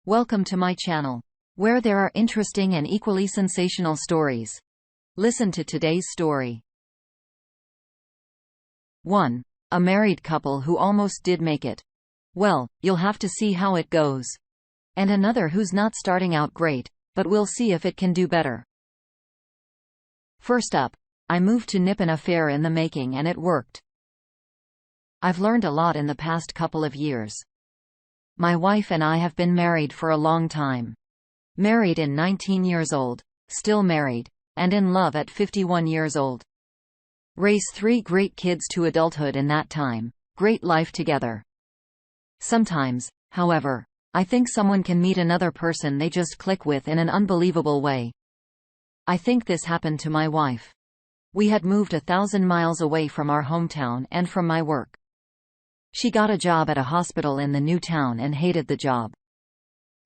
Welcome to my channel, where there are interesting and equally sensational stories. Listen to today's story. 1. A married couple who almost did make it. Well, you'll have to see how it goes. And another who's not starting out great, but we'll see if it can do better. First up, I moved to nip an affair in the making and it worked. I've learned a lot in the past couple of years. My wife and I have been married for a long time. Married in 19 years old, still married, and in love at 51 years old. Raised 3 great kids to adulthood in that time, great life together. Sometimes, however, I think someone can meet another person they just click with in an unbelievable way. I think this happened to my wife. We had moved 1,000 miles away from our hometown and from my work. She got a job at a hospital in the new town and hated the job.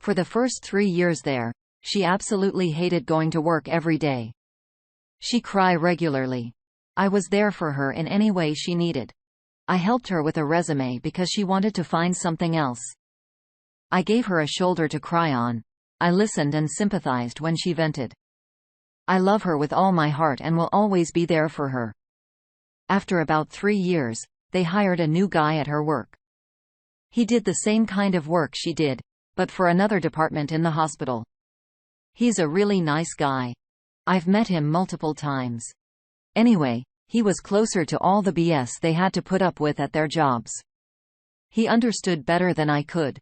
For the first 3 years there, she absolutely hated going to work every day. She cried regularly. I was there for her in any way she needed. I helped her with a resume because she wanted to find something else. I gave her a shoulder to cry on. I listened and sympathized when she vented. I love her with all my heart and will always be there for her. After about 3 years, they hired a new guy at her work. He did the same kind of work she did, but for another department in the hospital. He's a really nice guy. I've met him multiple times. Anyway, he was closer to all the BS they had to put up with at their jobs. He understood better than I could.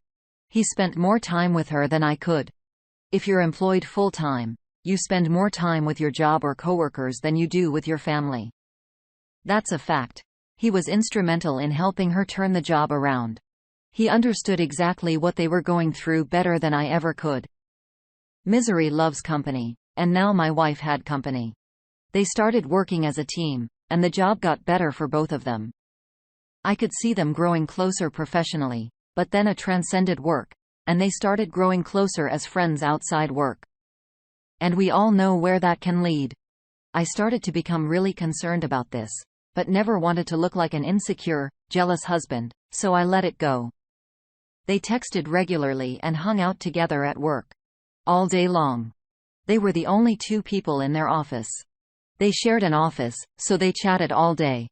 He spent more time with her than I could. If you're employed full-time, you spend more time with your job or coworkers than you do with your family. That's a fact. He was instrumental in helping her turn the job around. He understood exactly what they were going through better than I ever could. Misery loves company, and now my wife had company. They started working as a team, and the job got better for both of them. I could see them growing closer professionally, but then it transcended work, and they started growing closer as friends outside work. And we all know where that can lead. I started to become really concerned about this, but never wanted to look like an insecure, jealous husband, so I let it go. They texted regularly and hung out together at work. All day long. They were the only 2 people in their office. They shared an office, so they chatted all day.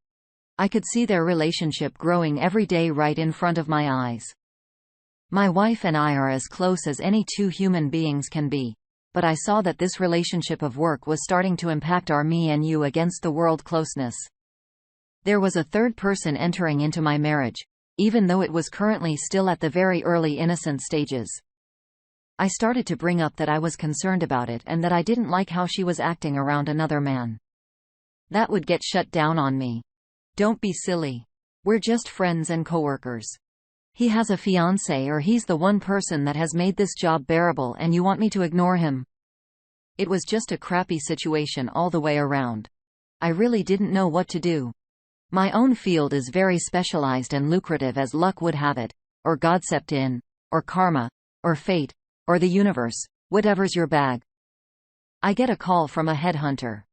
I could see their relationship growing every day right in front of my eyes. My wife and I are as close as any 2 human beings can be, but I saw that this relationship of work was starting to impact our me and you against the world closeness. There was a third person entering into my marriage, even though it was currently still at the very early innocent stages. I started to bring up that I was concerned about it and that I didn't like how she was acting around another man. That would get shut down on me. Don't be silly. We're just friends and coworkers. He has a fiancé or he's the one person that has made this job bearable and you want me to ignore him? It was just a crappy situation all the way around. I really didn't know what to do. My own field is very specialized and lucrative as luck would have it, or God stepped in, or karma, or fate, or the universe, whatever's your bag. I get a call from a headhunter.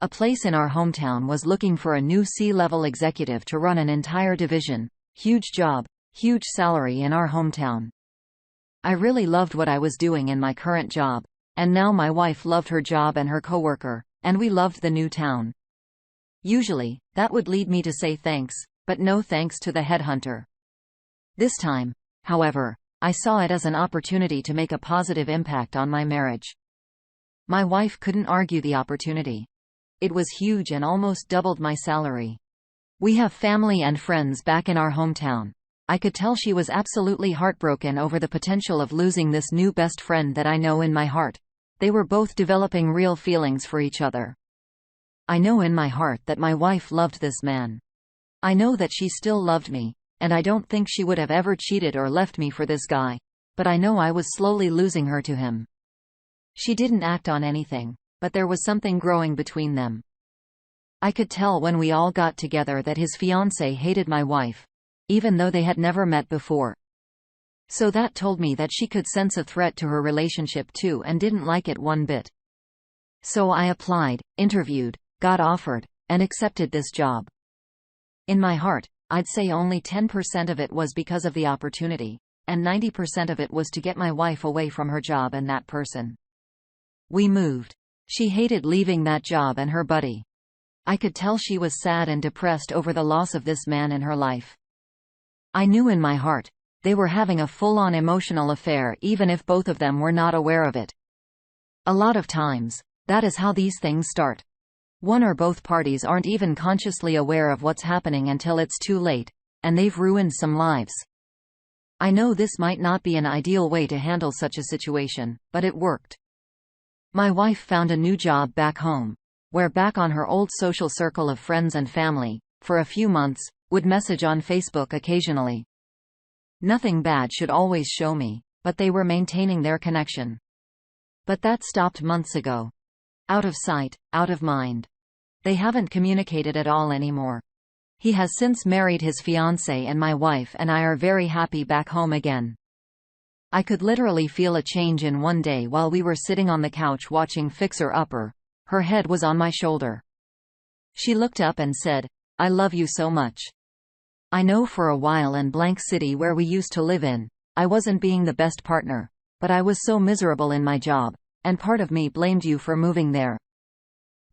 A place in our hometown was looking for a new C-level executive to run an entire division. Huge job, huge salary in our hometown. I really loved what I was doing in my current job, and now my wife loved her job and her coworker, and we loved the new town. Usually, that would lead me to say thanks, but no thanks to the headhunter. This time, however, I saw it as an opportunity to make a positive impact on my marriage. My wife couldn't argue the opportunity. It was huge and almost doubled my salary. We have family and friends back in our hometown. I could tell she was absolutely heartbroken over the potential of losing this new best friend that I know in my heart. They were both developing real feelings for each other. I know in my heart that my wife loved this man. I know that she still loved me, and I don't think she would have ever cheated or left me for this guy, but I know I was slowly losing her to him. She didn't act on anything, but there was something growing between them. I could tell when we all got together that his fiancée hated my wife, even though they had never met before. So that told me that she could sense a threat to her relationship too and didn't like it one bit. So I applied, interviewed, got offered, and accepted this job. In my heart, I'd say only 10% of it was because of the opportunity. and 90% of it was to get my wife away from her job and that person. We moved. She hated leaving that job and her buddy. I could tell she was sad and depressed over the loss of this man in her life. I knew in my heart, they were having a full-on emotional affair even if both of them were not aware of it. A lot of times, that is how these things start. One or both parties aren't even consciously aware of what's happening until it's too late, and they've ruined some lives. I know this might not be an ideal way to handle such a situation, but it worked. My wife found a new job back home, where back on her old social circle of friends and family, for a few months, would message on Facebook occasionally. Nothing bad should always show me, but they were maintaining their connection. But that stopped months ago. Out of sight, out of mind. They haven't communicated at all anymore. He has since married his fiancée and my wife and I are very happy back home again. I could literally feel a change in one day while we were sitting on the couch watching Fixer Upper. Her head was on my shoulder. She looked up and said, "I love you so much. I know for a while in blank city where we used to live in, I wasn't being the best partner, but I was so miserable in my job, and part of me blamed you for moving there.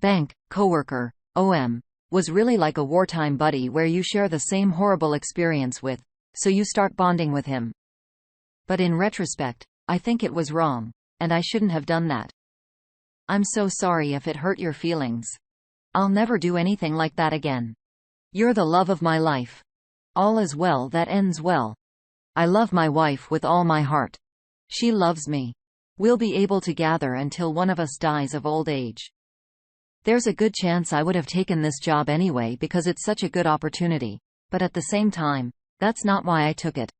Bank, coworker, was really like a wartime buddy where you share the same horrible experience with, so you start bonding with him. But in retrospect, I think it was wrong, and I shouldn't have done that. I'm so sorry if it hurt your feelings. I'll never do anything like that again. You're the love of my life. All is well that ends well. I love my wife with all my heart. She loves me. We'll be able to gather until one of us dies of old age. There's a good chance I would have taken this job anyway because it's such a good opportunity, but at the same time, that's not why I took it.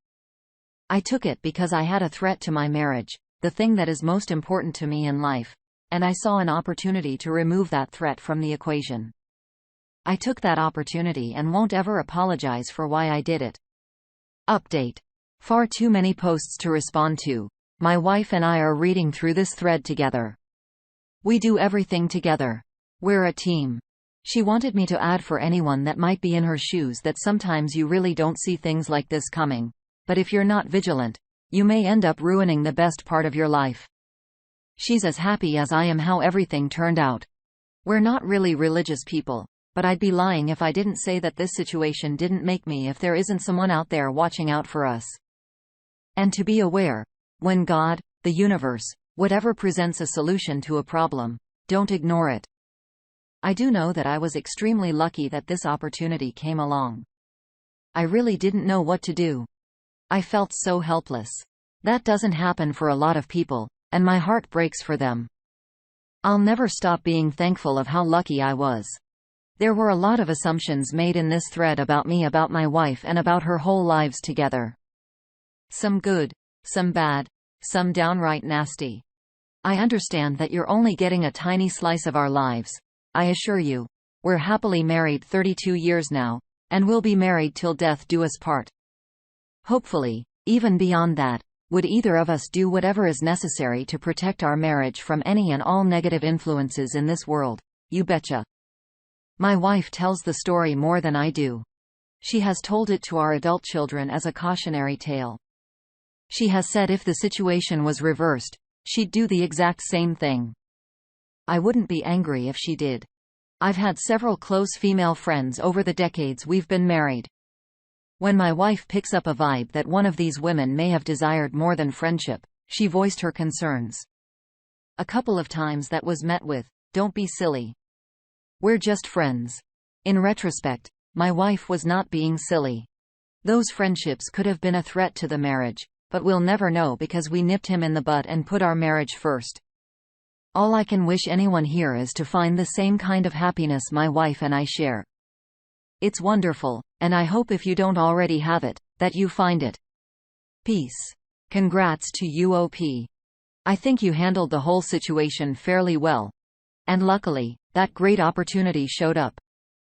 I took it because I had a threat to my marriage, the thing that is most important to me in life, and I saw an opportunity to remove that threat from the equation. I took that opportunity and won't ever apologize for why I did it. Update. Far too many posts to respond to. My wife and I are reading through this thread together. We do everything together. We're a team. She wanted me to add for anyone that might be in her shoes that sometimes you really don't see things like this coming, but if you're not vigilant, you may end up ruining the best part of your life. She's as happy as I am how everything turned out. We're not really religious people, but I'd be lying if I didn't say that this situation didn't make me if there isn't someone out there watching out for us. And to be aware, when God, the universe, whatever presents a solution to a problem, don't ignore it. I do know that I was extremely lucky that this opportunity came along. I really didn't know what to do. I felt so helpless. That doesn't happen for a lot of people, and my heart breaks for them. I'll never stop being thankful of how lucky I was. There were a lot of assumptions made in this thread about me, about my wife, and about her whole lives together. Some good, some bad, some downright nasty. I understand that you're only getting a tiny slice of our lives. I assure you, we're happily married 32 years now, and we'll be married till death do us part. Hopefully, even beyond that, would either of us do whatever is necessary to protect our marriage from any and all negative influences in this world? You betcha. My wife tells the story more than I do. She has told it to our adult children as a cautionary tale. She has said if the situation was reversed, she'd do the exact same thing. I wouldn't be angry if she did. I've had several close female friends over the decades we've been married. When my wife picks up a vibe that one of these women may have desired more than friendship, she voiced her concerns. A couple of times that was met with, "Don't be silly. We're just friends." In retrospect, my wife was not being silly. Those friendships could have been a threat to the marriage, but we'll never know because we nipped him in the butt and put our marriage first. All I can wish anyone here is to find the same kind of happiness my wife and I share. It's wonderful, and I hope if you don't already have it, that you find it. Peace. Congrats to UOP. I think you handled the whole situation fairly well. And luckily, that great opportunity showed up.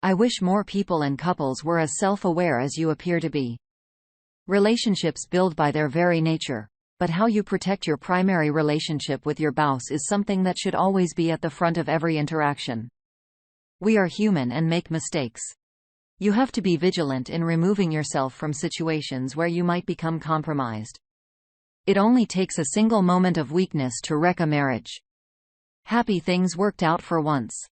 I wish more people and couples were as self-aware as you appear to be. Relationships build by their very nature. But how you protect your primary relationship with your spouse is something that should always be at the front of every interaction. We are human and make mistakes. You have to be vigilant in removing yourself from situations where you might become compromised. It only takes a single moment of weakness to wreck a marriage. Happy things worked out for once.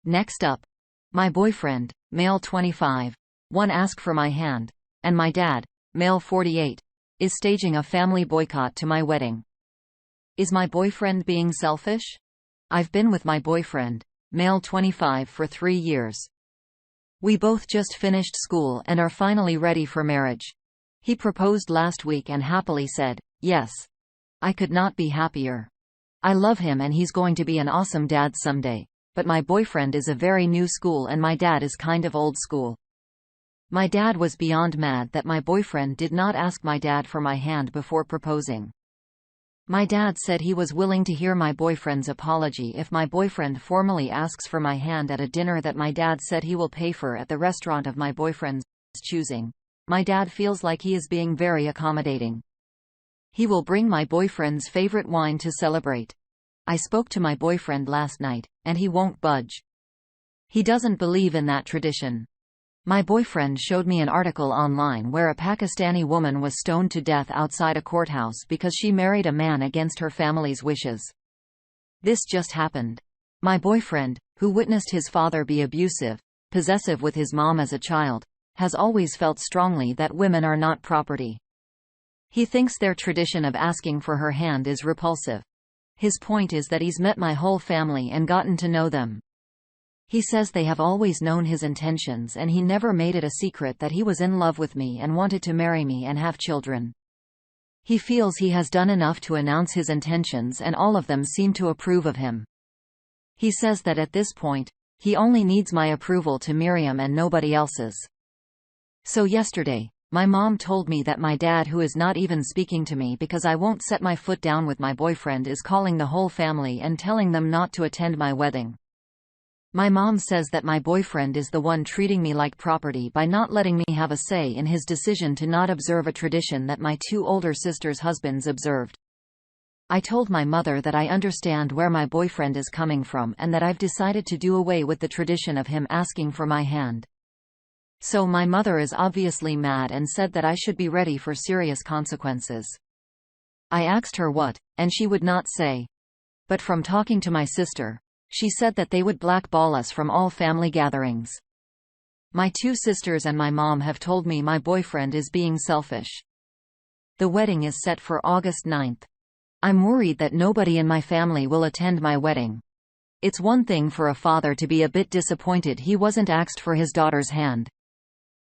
Next up. My boyfriend, male 25, one ask for my hand, and my dad, male 48, is staging a family boycott to my wedding. Is my boyfriend being selfish? I've been with my boyfriend, male 25, for 3 years. We both just finished school and are finally ready for marriage. He proposed last week and happily said, yes. I could not be happier. I love him and he's going to be an awesome dad someday, but my boyfriend is a very new school and my dad is kind of old school. My dad was beyond mad that my boyfriend did not ask my dad for my hand before proposing. My dad said he was willing to hear my boyfriend's apology if my boyfriend formally asks for my hand at a dinner that my dad said he will pay for at the restaurant of my boyfriend's choosing. My dad feels like he is being very accommodating. He will bring my boyfriend's favorite wine to celebrate. I spoke to my boyfriend last night, and he won't budge. He doesn't believe in that tradition. My boyfriend showed me an article online where a Pakistani woman was stoned to death outside a courthouse because she married a man against her family's wishes. This just happened. My boyfriend, who witnessed his father be abusive, possessive with his mom as a child, has always felt strongly that women are not property. He thinks their tradition of asking for her hand is repulsive. His point is that he's met my whole family and gotten to know them. He says they have always known his intentions and he never made it a secret that he was in love with me and wanted to marry me and have children. He feels he has done enough to announce his intentions and all of them seem to approve of him. He says that at this point, he only needs my approval to Miriam and nobody else's. So yesterday, my mom told me that my dad, who is not even speaking to me because I won't set my foot down with my boyfriend, is calling the whole family and telling them not to attend my wedding. My mom says that my boyfriend is the one treating me like property by not letting me have a say in his decision to not observe a tradition that my 2 older sisters' husbands observed. I told my mother that I understand where my boyfriend is coming from and that I've decided to do away with the tradition of him asking for my hand. So my mother is obviously mad and said that I should be ready for serious consequences. I asked her what, and she would not say. But from talking to my sister, she said that they would blackball us from all family gatherings. My 2 sisters and my mom have told me my boyfriend is being selfish. The wedding is set for August 9th. I'm worried that nobody in my family will attend my wedding. It's one thing for a father to be a bit disappointed he wasn't asked for his daughter's hand.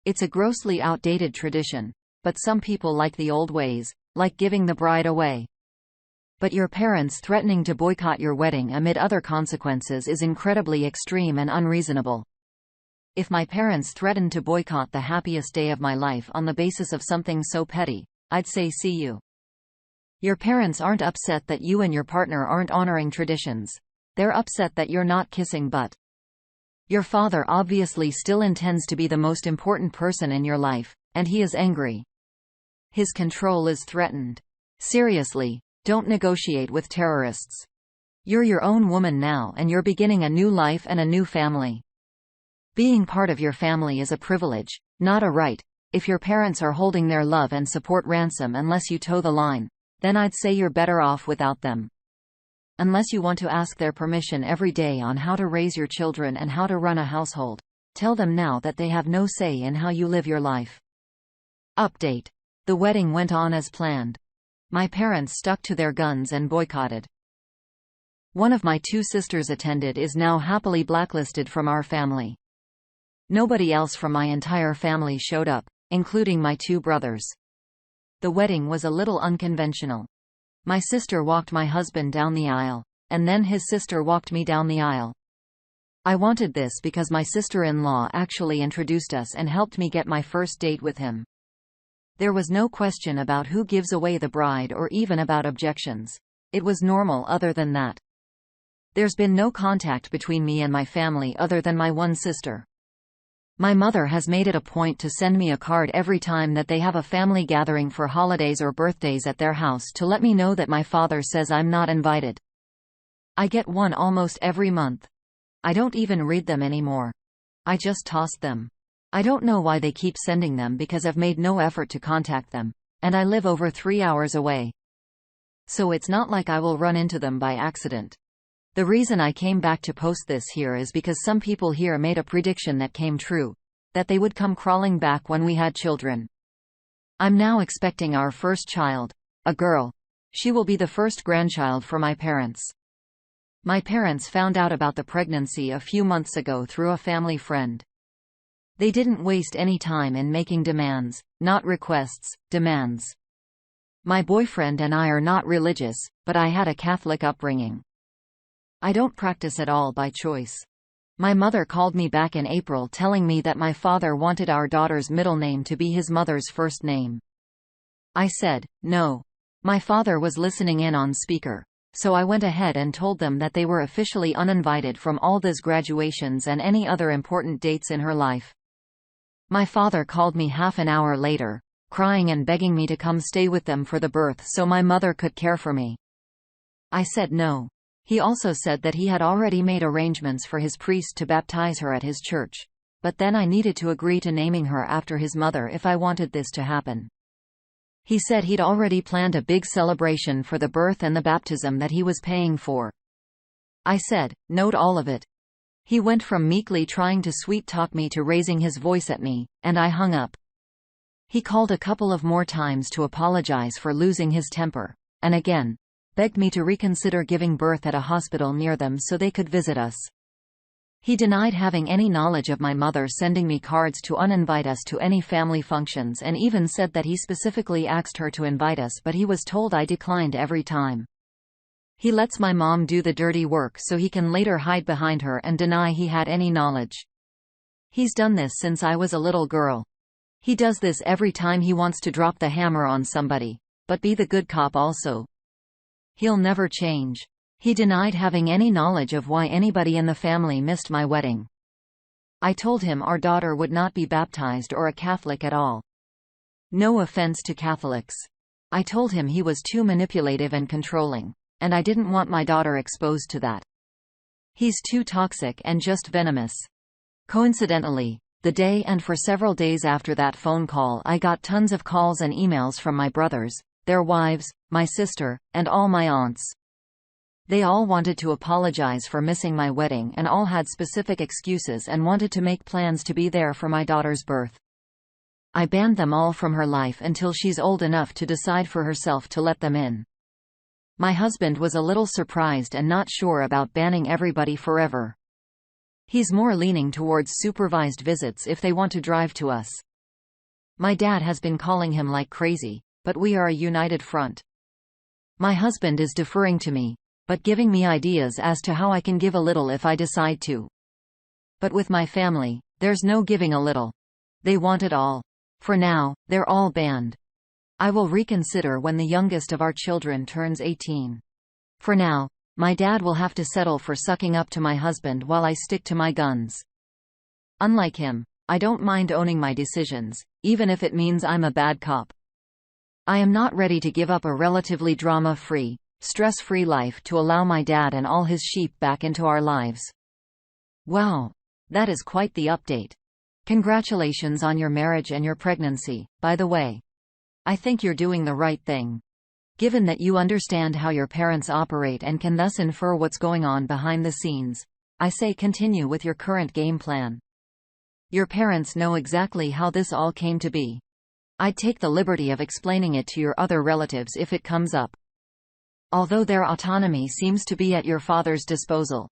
It's a grossly outdated tradition, but some people like the old ways, like giving the bride away. But your parents threatening to boycott your wedding amid other consequences is incredibly extreme and unreasonable. If my parents threatened to boycott the happiest day of my life on the basis of something so petty, I'd say see you. Your parents aren't upset that you and your partner aren't honoring traditions. They're upset that you're not kissing butt. Your father obviously still intends to be the most important person in your life, and he is angry. His control is threatened. Seriously. Don't negotiate with terrorists. You're your own woman now and you're beginning a new life and a new family. Being part of your family is a privilege, not a right. If your parents are holding their love and support ransom unless you toe the line, then I'd say you're better off without them. Unless you want to ask their permission every day on how to raise your children and how to run a household, tell them now that they have no say in how you live your life. Update. The wedding went on as planned. My parents stuck to their guns and boycotted. One of my 2 sisters attended is now happily blacklisted from our family. Nobody else from my entire family showed up, including my 2 brothers. The wedding was a little unconventional. My sister walked my husband down the aisle, and then his sister walked me down the aisle. I wanted this because my sister-in-law actually introduced us and helped me get my first date with him. There was no question about who gives away the bride or even about objections. It was normal other than that. There's been no contact between me and my family other than my one sister. My mother has made it a point to send me a card every time that they have a family gathering for holidays or birthdays at their house to let me know that my father says I'm not invited. I get one almost every month. I don't even read them anymore. I just toss them. I don't know why they keep sending them because I've made no effort to contact them, and I live over 3 hours away. So it's not like I will run into them by accident. The reason I came back to post this here is because some people here made a prediction that came true, that they would come crawling back when we had children. I'm now expecting our first child, a girl. She will be the first grandchild for my parents. My parents found out about the pregnancy a few months ago through a family friend. They didn't waste any time in making demands, not requests, demands. My boyfriend and I are not religious, but I had a Catholic upbringing. I don't practice at all by choice. My mother called me back in April telling me that my father wanted our daughter's middle name to be his mother's first name. I said, no. My father was listening in on speaker, so I went ahead and told them that they were officially uninvited from all these graduations and any other important dates in her life. My father called me half an hour later, crying and begging me to come stay with them for the birth so my mother could care for me. I said no. He also said that he had already made arrangements for his priest to baptize her at his church, but then I needed to agree to naming her after his mother if I wanted this to happen. He said he'd already planned a big celebration for the birth and the baptism that he was paying for. I said, note all of it. He went from meekly trying to sweet-talk me to raising his voice at me, and I hung up. He called a couple of more times to apologize for losing his temper, and again, begged me to reconsider giving birth at a hospital near them so they could visit us. He denied having any knowledge of my mother sending me cards to uninvite us to any family functions and even said that he specifically asked her to invite us but he was told I declined every time. He lets my mom do the dirty work so he can later hide behind her and deny he had any knowledge. He's done this since I was a little girl. He does this every time he wants to drop the hammer on somebody, but be the good cop also. He'll never change. He denied having any knowledge of why anybody in the family missed my wedding. I told him our daughter would not be baptized or a Catholic at all. No offense to Catholics. I told him he was too manipulative and controlling, and I didn't want my daughter exposed to that. He's too toxic and just venomous. Coincidentally, the day and for several days after that phone call I got tons of calls and emails from my brothers, their wives, my sister, and all my aunts. They all wanted to apologize for missing my wedding and all had specific excuses and wanted to make plans to be there for my daughter's birth. I banned them all from her life until she's old enough to decide for herself to let them in. My husband was a little surprised and not sure about banning everybody forever. He's more leaning towards supervised visits if they want to drive to us. My dad has been calling him like crazy, but we are a united front. My husband is deferring to me, but giving me ideas as to how I can give a little if I decide to. But with my family, there's no giving a little. They want it all. For now, they're all banned. I will reconsider when the youngest of our children turns 18. For now, my dad will have to settle for sucking up to my husband while I stick to my guns. Unlike him, I don't mind owning my decisions, even if it means I'm a bad cop. I am not ready to give up a relatively drama-free, stress-free life to allow my dad and all his sheep back into our lives. Wow. That is quite the update. Congratulations on your marriage and your pregnancy, by the way. I think you're doing the right thing. Given that you understand how your parents operate and can thus infer what's going on behind the scenes, I say continue with your current game plan. Your parents know exactly how this all came to be. I'd take the liberty of explaining it to your other relatives if it comes up. Although their autonomy seems to be at your father's disposal,